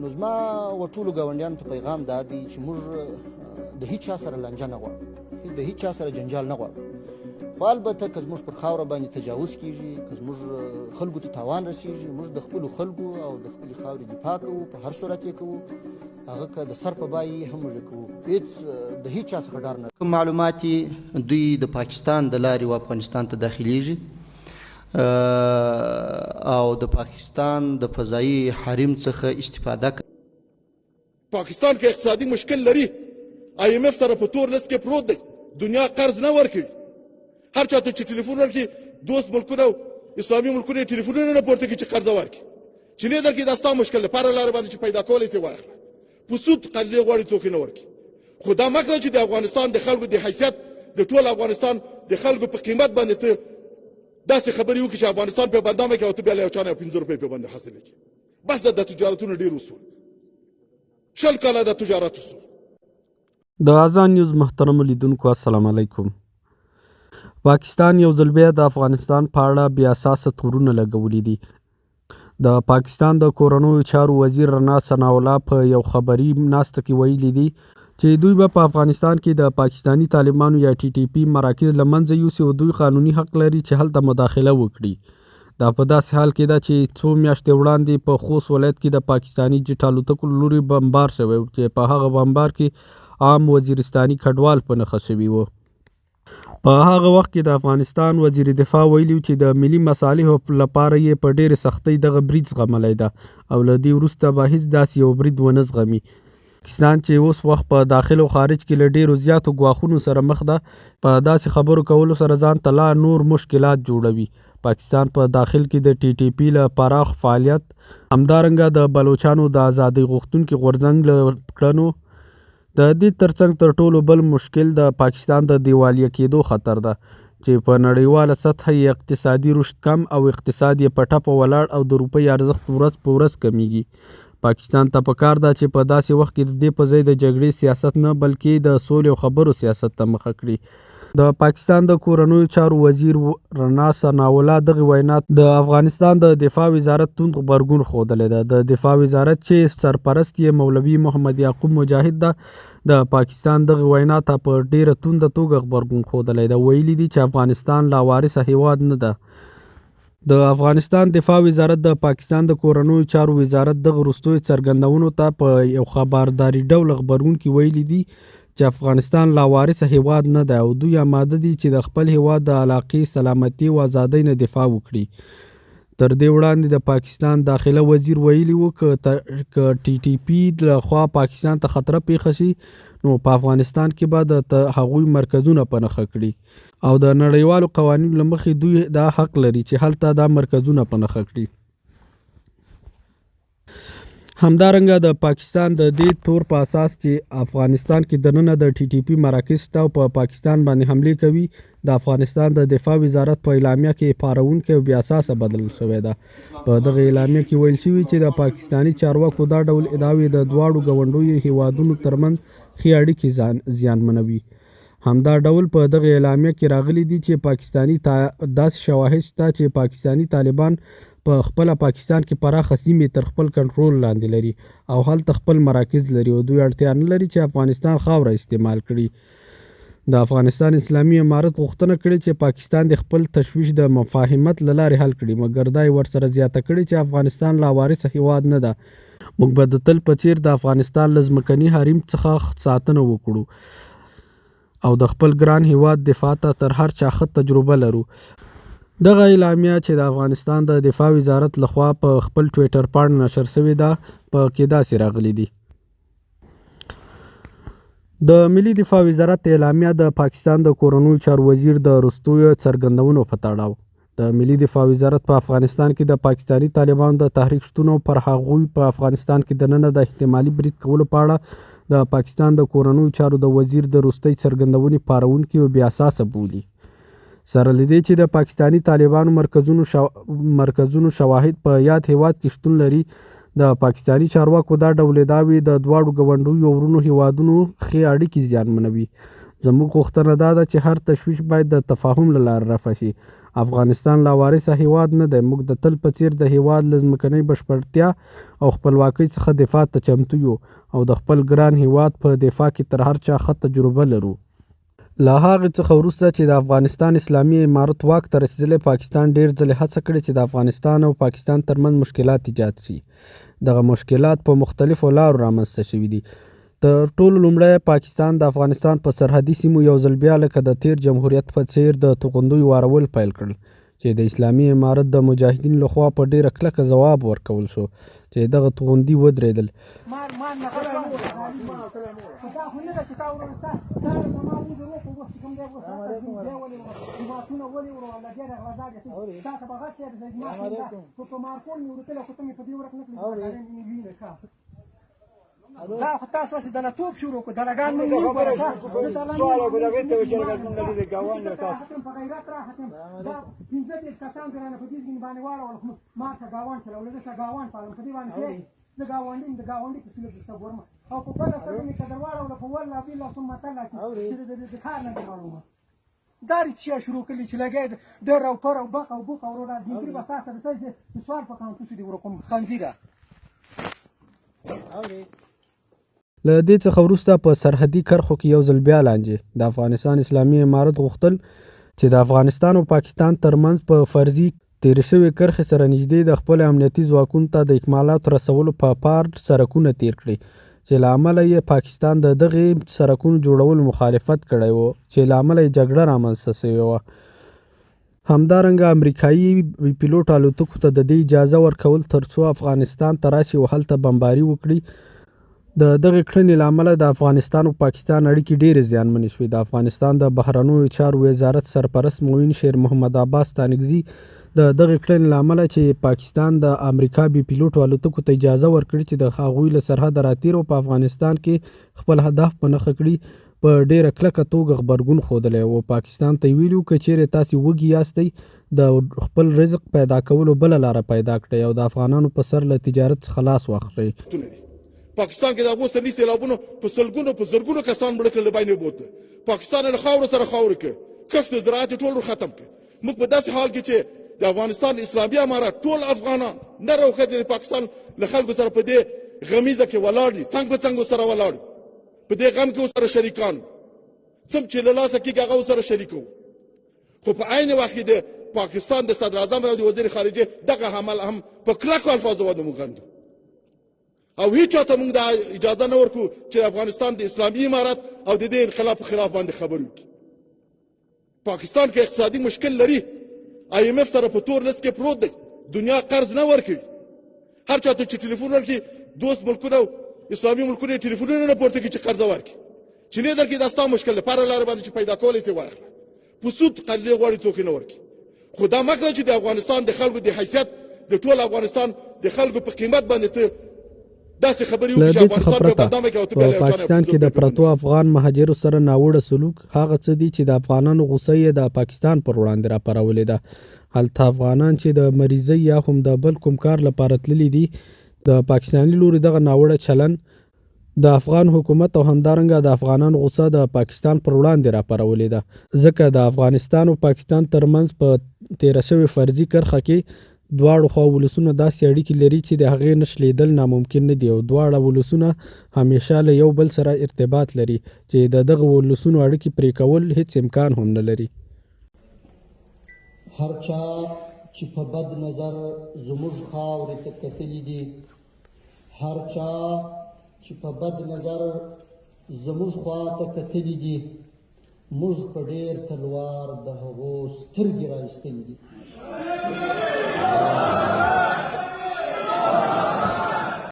نو زما و ټولو ګاونډیانو ته پیغام دا دی چې موږ د هیڅ چا سره لانجه نه غواړو، د هیڅ چا سره جنجال نه غواړو. خو البته که زموږ پر خاوره باندې تجاوز کیږي، که زموږ خلکو ته تاوان رسیږي، موږ د خپلو خلکو او د خپلې خاورې دفاع کوو، په هر صورت یې کوو. هغه که د سر په بیه هم موږ کوو، د هیڅ چا څخه ډار نه. معلومات دوی د پاکستان د لارې و افغانستان ته داخلیږي او د پاکستان د فضایي حریم څخه استفاده کوي. پاکستان کې اقتصادي مشکل لري، IMF سره په تور لیست کې پروت دی، دنیا قرض نه ورکوي. هر چاته چې ټلیفون ورکړي، دوست ملکونه او اسلامي ملکونه یې ټلیفونونه نه پورته کړي چې قرضه ورکړي، چې نه درکړي دا ستا مشکل دی، په هره لاره باندې چې پیدا کولی سې واخله. په سود قرضې غواړي څوک یې نه ورکړي. خو دا مه کوه چې د افغانستان د خلکو د حیثیت، د ټول افغانستان د خلکو په قیمت باندې ته داسې خبرې وکړي چې افغانستان پرې بندامه کړي او ته بیا له یو چا نه 15 روپۍ پرې باندې حاصلې کړي. بس د تجارتونو ډېر وسو، 20 کاله د تجارت وسو. د اذان نیوز محترم لیدونکو السلام علیکم. پاکستان یو ځل بیا د افغانستان په اړه بې اساسه تورونه لګولي دي. د پاکستان د کورنیو چارو وزیر رنا ثناءالله په یو خبري ناسته کې ویلي دي چې دوی به په افغانستان کې د پاکستانی طالبانو یا TTP مراکز له منځه یوسي او دوی قانوني حق لري چې هلته مداخله وکړي. دا په داسې حال کې ده چې څو میاشتې وړاندې په خوست ولایت کې د پاکستانی جټ الوتکو له لوري بمبار شوی چې په هغه بمبار کې عام وزیرستاني کډوال په نښه شوي وو. په هغه وخت کې د افغانستان وزیر دفاع ویلي چې د ملي مصالحو لپاره یې په ډېرې سختۍ دغه برید زغملی ده او له دې وروسته به هیڅ داسې یو برید ونه زغمي. پاکستان چې اوس وخت په داخل او خارج کې له ډېرو زیاتو ګواښونو سره مخ ده، په داسې خبرو کولو سره ځان ته لا نور مشکلات جوړوي. پاکستان په داخل کې د TTP له پراخ فعالیت، همدارنګه د بلوچانو د ازادۍ غوښتونکي غورځنګ له کړنو، د دې ترڅنګ تر ټولو بل مشکل د پاکستان د دیوالیه کېدو خطر ده چې په نړیواله سطح یې اقتصادي رشد کم او اقتصاد یې په ټپه ولاړ او د روپۍ ارزښت ورځ په ورځ کمیږي. پاکستان ته پکار ده چې په داسې وخت کې د دې په ځای د جګړې سیاست نه بلکې د سولې او خبرو سیاست ته مخه کړي. د پاکستان د کورنیو چارو وزیر رنا ثناءالله دغه وینا د افغانستان د دفاع وزارت توند غبرګون ښودلی ده. د دفاع وزارت چې سرپرست یې مولوي محمد یعقوب مجاهد ده، د پاکستان دغه وینا ته په ډیره تونده توګه غبرګون ښودلی ده. ویلي دي چې افغانستان لاوارثه هیواد نه ده. د افغانستان دفاع وزارت د پاکستان د کورنیو چارو وزارت دغه وروستیو څرګندونو ته په یو خبرداري ډول غبرګون کې ویلي دي چې افغانستان لاوارثه هیواد نه ده او دوی آماده دي چې د خپل هیواد د علاقې، سلامتي او ازادۍ نه دفاع وکړي. تر دې وړاندې د پاکستان داخله وزیر ویلي وو که TTP له خوا پاکستان ته خطره پیښه شي نو په افغانستان کې به د هغوی مرکزونه په نښه کړي او د نړیوالو قوانینو له مخې دوی دا حق لري چې هلته دا مرکزونه په نښه کړي. همدارنګه د پاکستان د دې تور په اساس چې افغانستان کې دننه د TTP مراکز شته او په پاکستان باندې حملې کوي، د افغانستان د دفاع وزارت په اعلامیه کې پارونکې او بې اساسه بدل شوی ده. په دغه اعلامیه کې ویل شوي چې د پاکستانی چارواکو دا ډول ادعاوې د دواړو ګاونډیو هیوادونو ترمنځ ښې اړیکې زیانمنوي. همدا ډول په دغه اعلامیه کې راغلي دي چې پاکستانی داسې شواهد شته چې پاکستانی طالبان په خپله پاکستان کې پراخه سیمې تر خپل کنټرول لاندې لري او هلته خپل مراکز لري او دوی اړتیا نه لري چې افغانستان خاوره استعمال کړي. د افغانستان اسلامي امارت غوښتنه کړې چې پاکستان د خپل تشویش د مفاهمت له لارې حل کړي، مګر دا یې ورسره زیاته کړې چې افغانستان لاوارثه هیواد نه ده. موږ به د تل په څیر د افغانستان له ځمکني حریم څخه ساتنه وکړو او د خپل ګران هیواد دفاع ته تر هر چا ښه تجربه لرو. دغه اعلامیه چې د افغانستان د دفاع وزارت لخوا په خپل ټویټر پاڼه نشر شوې ده، په کې داسې راغلي دي: د ملي دفاع وزارت اعلامیه د پاکستان د کورنیو چارو وزیر د وروستیو څرګندونو په تړاو. د ملي دفاع وزارت په افغانستان کې د پاکستانی طالبانو د تحریک شتون او پر هغوی په افغانستان کې دننه د احتمالي برید کولو په اړه د پاکستان د کورنیو چارو د وزیر د وروستۍ څرګندونې پارونکي او بې اساسه بولي. سره له دې چې د پاکستانی طالبانو مرکزونو شواهد په یاد هیواد کې شتون لري، د پاکستانی چارواکو دا ډول ادعاوې د دواړو ګاونډیو ورونو هیوادونو ښې اړیکې زیانمنوي. زموږ غوښتنه دا ده چې هر تشویش باید د تفاهم له لارې رفع شي افغانستان لا وارثه هیواد نه دی. موږ د تل په څیر د هیواد له ځمکنۍ بشپړتیا او خپلواکۍ څخه دفاع ته چمتو یو او د خپل ګران هیواد په دفاع کې تر هر چا ښه تجربه لرو. له هغې څخه وروسته چې د افغانستان اسلامي امارت واک ته رسېدلی، پاکستان ډېر ځلې هڅه کړې چې د افغانستان او پاکستان ترمنځ مشکلات ایجاد شي. دغه مشکلات په مختلفو لارو رامنځته شوي دي. تر ټولو لومړی پاکستان د افغانستان په سرحدي سیمو یو ځل بیا لکه د تیر جمهوریت په څیر د توغندیو وارول پیل کړل، چې د اسلامي امارت د مجاهدینو لخوا په ډیره کلکه ځواب ورکول شو چې دغه توغندي ودرېدل. دا خو تاسو چې دلتوب شروع کړو، دلګان مونږ نه وګورئ سوال وکړو دغې ته وایي چې دلګان مونږ نه ګاوان له تاسو په غیرت راختم دا 15 کسان درانه په دې ځین باندې واړول ما څه ګاوان چلول زه څه ګاوان پالم په دې باندې زه ګاونډي د ګاونډي په سلوک څه ګورم او په بل سره مې کډر واړول په والله بالله ثم تعالی چې د کار نه معلومه داري چې شروع کړي چې لګي ډر او پر او بق او بوق او را دې په تاسو د سوال په کاونټ کې دی ورکوم خنزیره. له دې څخه وروسته په سرحدي کرښو کې یو ځل بیا لانجې د افغانستان اسلامي امارت غوښتل چې د افغانستان او پاکستان ترمنځ په فرضي تېرې شوې کرښې سره نږدې د خپل امنیتي ځواکونو ته د اکمالاتو رسولو په پار سرکونه تیر کړي، چې له امله یې پاکستان د دغې سرکونو جوړولو مخالفت کړی و، چې له امله یې جګړه رامنځته شوې وه. همدارنګه امریکایي پیلوټ الوتکو ته د دې اجازه ورکول تر څو افغانستان ته راشي او هلته بمباري وکړي. د دغې کړنې له امله د افغانستان او پاکستان اړیکې ډېرې زیانمنې شوې. د افغانستان د بهرنیو چارو وزارت سرپرست معین شیر محمد عباس ستانکزي د دغې کړنې له امله چې پاکستان د امریکا بي پیلوټو الوتکو ته اجازه ورکړي چې د هغوی له سرحده راتېرو په افغانستان کې خپل هدف په نښه کړي، په ډېره کلکه توګه غبرګون ښودلی و. پاکستان ته یې ویلي وو که چیرې تاسې وږي یاستئ د خپل رزق پیدا کولو بله لاره پیدا کړئ او د افغانانو په سر له تجارت څخه لاس واخلئ. پاکستان کې د هغو سرلي سیلابونو په سلګونو په زرګونو کسان مړه کړل، له باندې بوته پاکستان له خاورو سره خاورې کړ، کښت او زراعت ټول ختم کړ. موږ په داسې حال کې چې د افغانستان اسلامي امارت ټول افغانان نر او ښځې د پاکستان له خلکو سره په دې غمیزه کې ولاړ دي، څنګ په څنګ سره ولاړ دي، په دې غم کې سره شریکان څوم چې له لاسه کېږي هغه سره شریکو. خو په عین وخت کې د پاکستان د صدر اعظم او د وزیر خارجه دغه عمل هم په کلکو الفاظو باندې موږ غندو او هیڅ چاته موږ دا اجازه نه ورکو چې افغانستان د اسلامي امارت او د دې انقلاب په خلاف باندې خبرې وکړي. پاکستان کې اقتصادي مشکل لري، IMF سره په تور لیست کې پروت دی، دنیا قرض نه ورکوي. هر چاته چې ټلیفون ورکړي دوست ملکونه او اسلامي ملکونه ټلیفونونه نه پورته کړي چې قرضه ورکړي، چې نه درکړي دا ستا مشکل دی، په هره لاره باندې چې پیدا کولی شې واخله. په سود قرضې غواړي څوک نه ورکړي. خو دا مه کوه چې د افغانستان د خلکو د حیثیت د ټول افغانستان د خلکو په قیمت باندې ته داسې خبرې وکړي چې افغانستان په بدنامه کې او ته په پاکستان کې د پرتو افغان مهاجرو سره ناوړه سلوک هغه څه دي چې د افغانانو غوسه یې د پاکستان پر وړاندې راپارولې ده. هلته افغانان چې د مریضۍ یا هم د بل کوم کار لپاره تللي دي، د پاکستاني لوري دغه ناوړه چلن د افغان حکومت او همدارنګه د افغانانو غوسه د پاکستان پر وړاندې راپارولې ده، ځکه د افغانستان او پاکستان ترمنځ په تېره شوې فرضي کرښه کې دواړو خوا ولسونه داسې اړیکې لري چې د هغې نښلېدل ناممکن نه دي او دواړه ولسونه همیشه له یو بل سره ارتباط لري چې د دغه ولسونو اړیکې پرې کول هیڅ امکان هم نه لري. هر چا چې په بد نظر زموږ خاورې ته کتلي دي، هر چا چې په بد نظر زموږ خوا ته کتلي دي، موږ په ډېر تلوار د هغو سترګې را ایستلي دي.